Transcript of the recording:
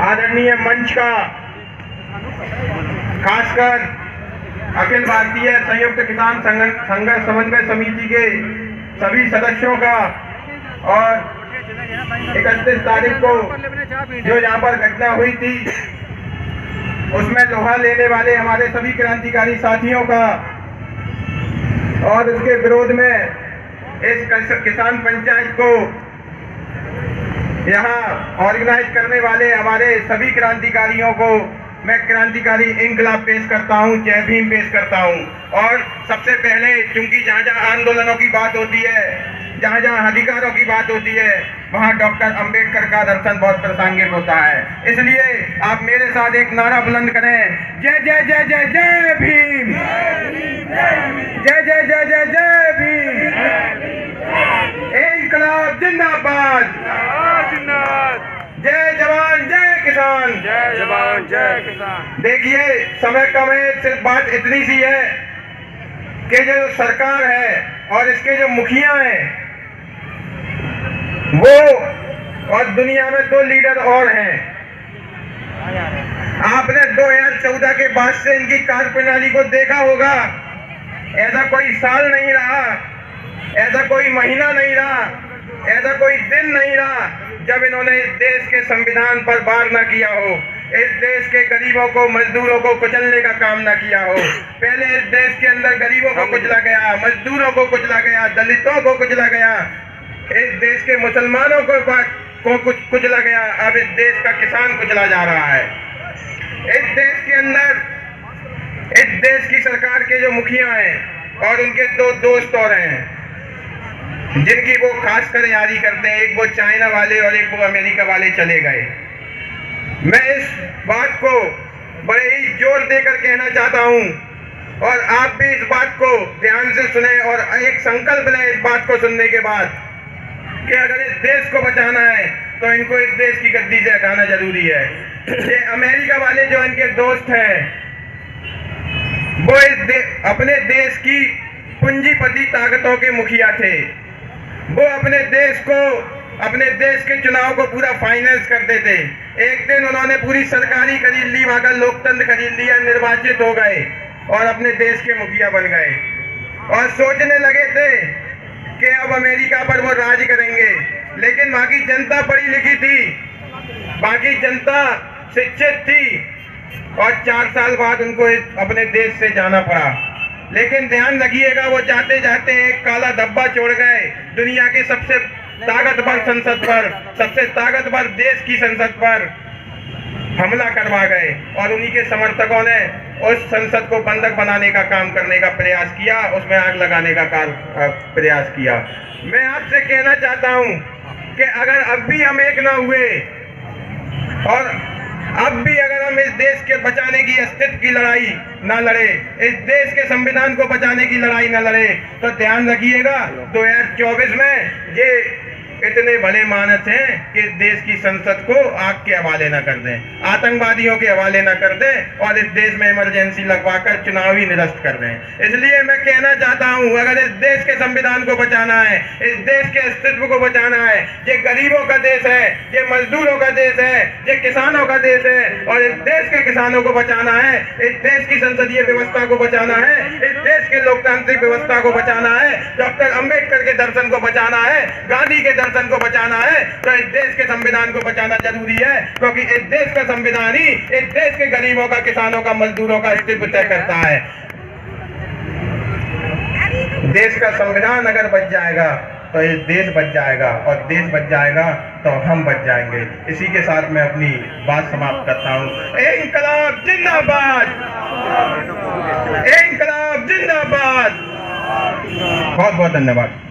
आदरणीय मंच का, खासकर अखिल भारतीय संयुक्त किसान संघर्ष समन्वय समिति के सभी सदस्यों का, और 31 तारीख को जो यहाँ पर घटना हुई थी उसमें लोहा लेने वाले हमारे सभी क्रांतिकारी साथियों का, और उसके विरोध में इस किसान पंचायत को यहाँ ऑर्गेनाइज करने वाले हमारे सभी क्रांतिकारियों को मैं क्रांतिकारी इंकलाब पेश करता हूँ, जय भीम पेश करता हूँ। और सबसे पहले, चूंकि जहाँ जहाँ आंदोलनों की बात होती है, जहाँ जहाँ अधिकारों की बात होती है, वहाँ डॉक्टर अंबेडकर का दर्शन बहुत प्रासंगिक होता है। इसलिए आप मेरे साथ एक नारा बुलंद करें, जय जय जय जय जय भीम, जय जय जय जय जय भीम, इंकलाब जिंदाबाद, जय जवान जय किसान, जय जवान जय किसान। देखिए, समय कम है, सिर्फ बात इतनी सी है कि जो सरकार है और इसके जो मुखिया हैं वो, और दुनिया में 2 लीडर और हैं। आपने 2014 के बाद से इनकी कार्यप्रणाली को देखा होगा। ऐसा कोई साल नहीं रहा, ऐसा कोई महीना नहीं रहा, ऐसा कोई दिन नहीं रहा जब इन्होंने इस देश के संविधान पर वार न किया हो, इस देश के गरीबों को, मजदूरों को कुचलने का काम न किया हो। पहले इस देश के अंदर गरीबों को कुचला गया, मजदूरों को कुचला गया, दलितों को कुचला गया, इस देश के मुसलमानों को कुचला गया। अब इस देश का किसान कुचला जा रहा है। इस देश के अंदर, इस देश की सरकार के जो मुखिया हैं और उनके 2 दोस्त और हैं जिनकी वो खासकर यारी करते हैं, एक वो चाइना वाले और एक वो अमेरिका वाले चले गए। मैं इस बात को बड़े ही जोर देकर कहना चाहता हूं, और आप भी इस बात को ध्यान से सुने और एक संकल्प लें इस बात को सुनने के बाद कि अगर इस देश को बचाना है तो इनको इस देश की गद्दी से हटाना जरूरी है। ये अमेरिका वाले जो इनके दोस्त हैं वो अपने देश की पूंजीपति ताकतों के मुखिया थे। वो अपने देश के चुनाव को पूरा फाइनेंस करते थे। एक दिन उन्होंने पूरी सरकारी खरीद ली, वहां का लोकतंत्र खरीद लिया, निर्वाचित हो गए और अपने देश के मुखिया बन गए, और सोचने लगे थे कि अब अमेरिका पर वो राज करेंगे। लेकिन वहां की जनता पढ़ी लिखी थी, वहां की जनता शिक्षित थी, और 4 साल बाद उनको अपने देश से जाना पड़ा। लेकिन ध्यान रखिएगा, वो जाते जाते एक काला धब्बा छोड़ गए दुनिया के सबसे ताकतवर संसद पर, सबसे ताकतवर देश की संसद पर हमला करवा गए, और उन्हीं के समर्थकों ने उस संसद को बंधक बनाने का काम करने का प्रयास किया, उसमें आग लगाने का प्रयास किया। मैं आपसे कहना चाहता हूं कि अगर अब भी हम एक ना हुए, और अब भी अगर हम इस देश के बचाने की अस्तित्व की लड़ाई ना लड़े, इस देश के संविधान को बचाने की लड़ाई ना लड़े, तो ध्यान रखिएगा 2024 में ये इतने भले मानस हैं कि देश की संसद को आग के हवाले न कर दें, आतंकवादियों के हवाले न कर दें, और इस देश में इमरजेंसी लगवाकर चुनाव ही निरस्त कर दें। इसलिए मैं कहना चाहता हूं, अगर इस देश के संविधान को बचाना है, इस देश के अस्तित्व को बचाना है, ये गरीबों का देश है, ये मजदूरों का देश है, ये किसानों का देश है, और इस देश के किसानों को बचाना है, इस देश की संसदीय व्यवस्था को बचाना है, इस देश के लोकतांत्रिक व्यवस्था को बचाना है, डॉक्टर अंबेडकर के दर्शन को बचाना है, गांधी के दर्शन को बचाना है, तो इस देश के संविधान को बचाना जरूरी है। क्योंकि इस देश का संविधान ही इस देश के गरीबों का, किसानों का, मजदूरों का अस्तित्व तय करता है। देश का संविधान अगर बच जाएगा तो इस देश बच जाएगा, और देश बच जाएगा तो हम बच जाएंगे। इसी के साथ मैं अपनी बात समाप्त करता हूँ। इंकलाब जिंदाबाद, इंकलाब जिंदाबाद। बहुत बहुत धन्यवाद।